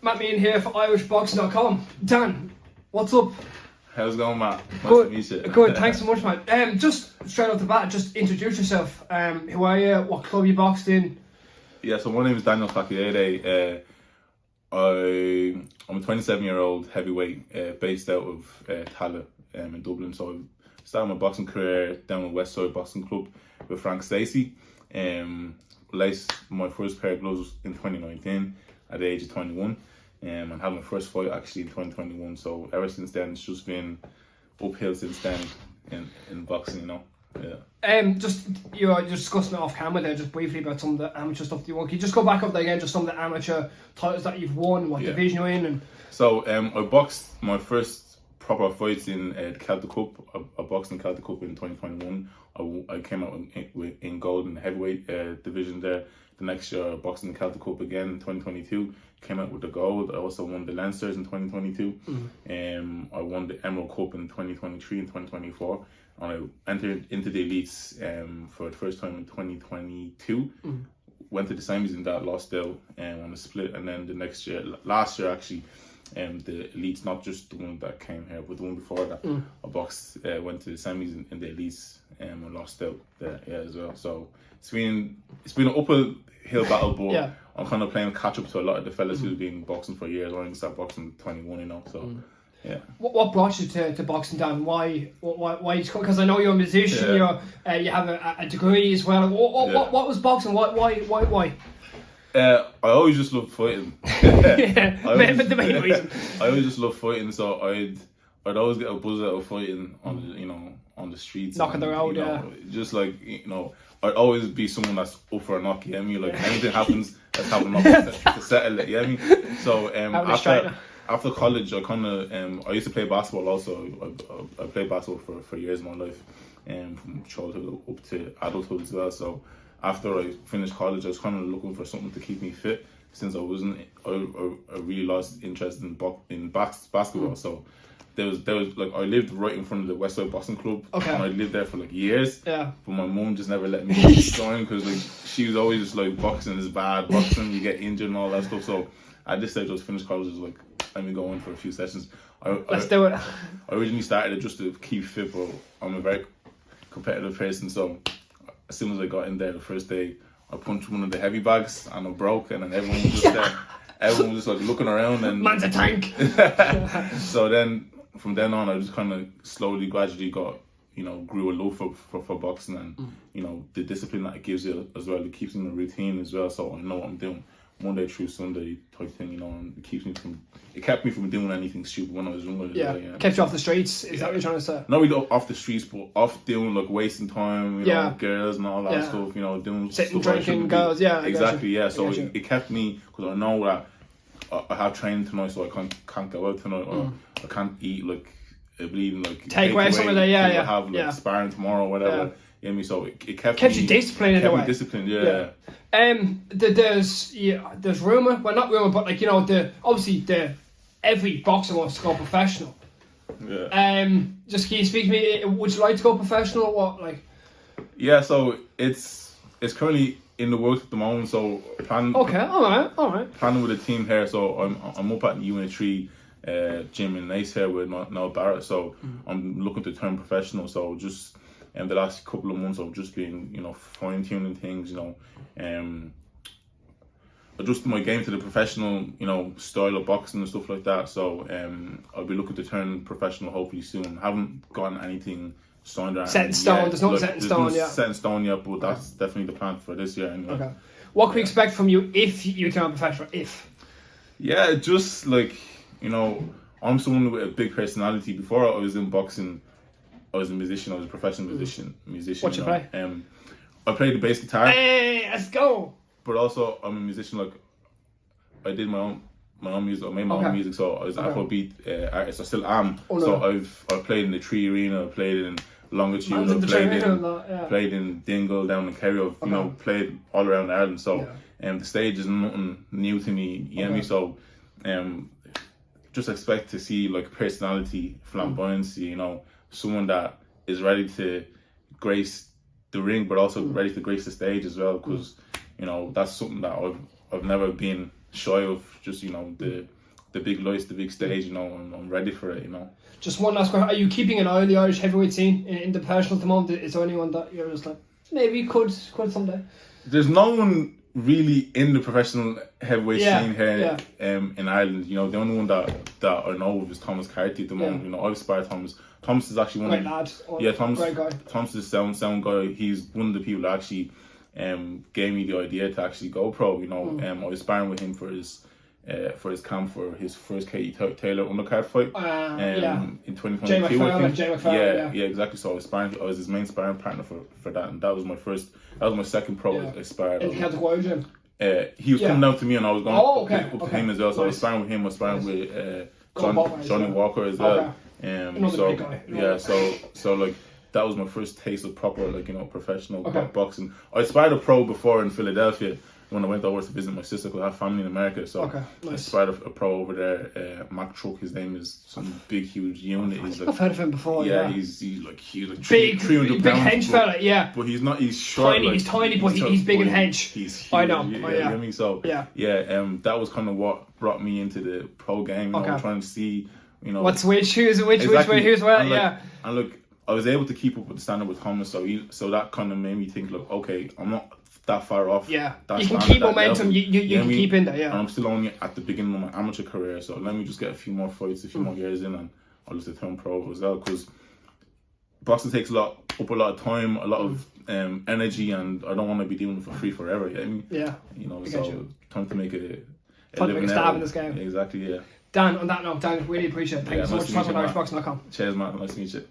Matt Meehan here for IrishBoxing.com. Dan, what's up? How's it going, Matt? Nice Good. to meet you. Good, thanks so much, man. Just straight off the bat, just introduce yourself. Who are you? What club you boxed in? Yeah, so my name is Daniel Fakoyede. I'm a 27-year-old heavyweight based out of Tallaght in Dublin. So I started my boxing career down at Celtic Box Cup with Frank Stacey. Laced my first pair of gloves in 2019 at the age of 21. And had my first fight actually in 2021. So ever since then, it's just been uphill since then in boxing, you know. Yeah. Just you're discussing it off camera there, just briefly about some of the amateur stuff. Do you want? Can you just go back up there again, just some of the amateur titles that you've won, what division you're in, and so I boxed my first proper fights in Celtic Cup. I boxed in Celtic Cup in 2021. I came out in gold in the heavyweight division there. The next year I boxed in the Celtic Cup again in 2022. Came out with the gold. I also won the Leinsters in 2022. I won the Emerald Cup in 2023 and 2024. And I entered into the elites for the first time in 2022. Went to the semis in that, lost out on a split. And then the next year, last year actually, the elites, not just the one that came here, but the one before that, I boxed, went to the semis in the elites and lost out there as well. So it's been an uphill battle, but I'm kind of playing catch up to a lot of the fellas who've been boxing for years. I only started boxing at 21, you know. So yeah. What brought you to boxing, Dan? Why? Because I know you're a musician. You have a degree as well. What was boxing? Why? I always just loved fighting. The main reason. I always just loved fighting, so I'd always get a buzz out of fighting on the streets, knocking the road, just like I'd always be someone that's up for a knock. You know what I mean? Like anything happens, let's have a knock to settle it. You know what I mean? So after college, I kind of I used to play basketball also. I played basketball for years of my life, from childhood up to adulthood as well. So after I finished college, I was kind of looking for something to keep me fit since I really lost interest in basketball. So there was like I lived right in front of the Westside Boxing Club, and I lived there for like years. Yeah. But my mum just never let me join because like she was always just like, boxing is bad, boxing you get injured and all that stuff. So at this stage, I was finished college. I was like, let me go in for a few sessions. Let's do it. I originally started it just to keep fit, but I'm a very competitive person. So as soon as I got in there the first day, I punched one of the heavy bags and I broke, and then everyone was just there. Everyone was just like looking around and man's a tank. So then from then on, I just kind of slowly, gradually got, grew a love for boxing, and the discipline that it gives you as well. It keeps me in a routine as well, so I know what I'm doing Monday through Sunday type thing, and it kept me from doing anything stupid when I was younger. Yeah, kept you off the streets. Is that what you're trying to say? Not really off the streets, but off doing like wasting time, girls and all that stuff. Doing sitting, drinking, girls. Yeah, exactly. Yeah, so it kept me, because I know that I have training tonight, so I can't go out tonight, or I can't eat like bleeding like take away some of the I have like sparring tomorrow or whatever. You know what I mean? So it kept you disciplined in a way. Disciplined, yeah. There's rumour, well not rumour, but like obviously every boxer wants to go professional. Yeah. Just can you speak to me? Would you like to go professional or what? Like. Yeah, so it's currently in the works at the moment. So planning. Okay, all right. Planning with a team here. So I'm up at the Unit 3 gym in Nice here with Noel Barrett. So I'm looking to turn professional. So just the last couple of months I've just been fine tuning things. Adjusting my game to the professional style of boxing and stuff like that. So I'll be looking to turn professional hopefully soon. Haven't gotten anything signed or set in stone. There's no set in stone yet. Set in stone yet, but that's definitely the plan for this year anyway. Okay. What can we expect from you if you turn professional? Yeah, just like I'm someone with a big personality. Before I was in boxing, I was a musician. I was a professional musician. What you play? I played the bass guitar. Hey, let's go. But also, I'm a musician. Like, I did my own music. I made my own music. So I was an Afrobeat artist. I still am. So I've played in the Tree Arena. I've played in Longitude. I've played in Dingle down in Kerry. I've played all around Ireland. So the stage is nothing new to me. You know me. So just expect to see like personality, flamboyancy. Someone that is ready to grace the ring, but also ready to grace the stage as well, because that's something that I've never been shy of just, you know, the big lights, the big stage, you know, and I'm ready for it, you know. Just one last question. Are you keeping an eye on the Irish heavyweight scene in the professional at the moment? Is there anyone that you're just like, maybe could someday? There's no one really in the professional heavyweight scene here in Ireland. You know, the only one that I know of is Thomas Carty at the moment. You know, I've sparred Thomas. Thomas is actually one great lad. Thomas. Great guy. Thomas is a sound guy. He's one of the people that actually gave me the idea to actually go pro. You know, I was sparring with him for his camp for his first Katie Taylor undercard fight in 2022. I think. Yeah, exactly. So I was his main sparring partner for that, and that was my second pro I sparred. In the Celtic Box Cup. He was coming down to me, and I was going up to him as well. So I was sparring with him. I was sparring with Johnny Walker as well. Another big guy. So like that was my first taste of proper, like, you know, professional boxing. I sparred a pro before in Philadelphia when I went over to visit my sister, because I have family in America. So I sparred a pro over there, Mac Truck. His name is some big, huge unit. He's like, I've heard of him before. Yeah, he's like huge, like big, 300 big pounds, hench fella. Yeah, but he's not. He's short. Tiny. Like, he's tiny, but he's big and hench. He's huge. I know. You know what I mean? So that was kind of what brought me into the pro game. You know, trying to see, you know, what's which, who's which way, who's what. And look, I was able to keep up with the standard with Thomas, so that kind of made me think, look, okay, I'm not that far off. Yeah, you can keep momentum. Level. You can keep in there. Yeah, and I'm still only at the beginning of my amateur career, so let me just get a few more fights, a few more years in, and I'll just turn pro as well. Because boxing takes a lot of time, a lot of energy, and I don't want to be doing it for free forever. You know what I mean? Yeah, you know, so time to make a stab in this game. Exactly. Yeah. Dan, on that note, Dan, really appreciate it. Thank you so much for talking about IrishBoxing.com. Cheers, man. Nice to meet you.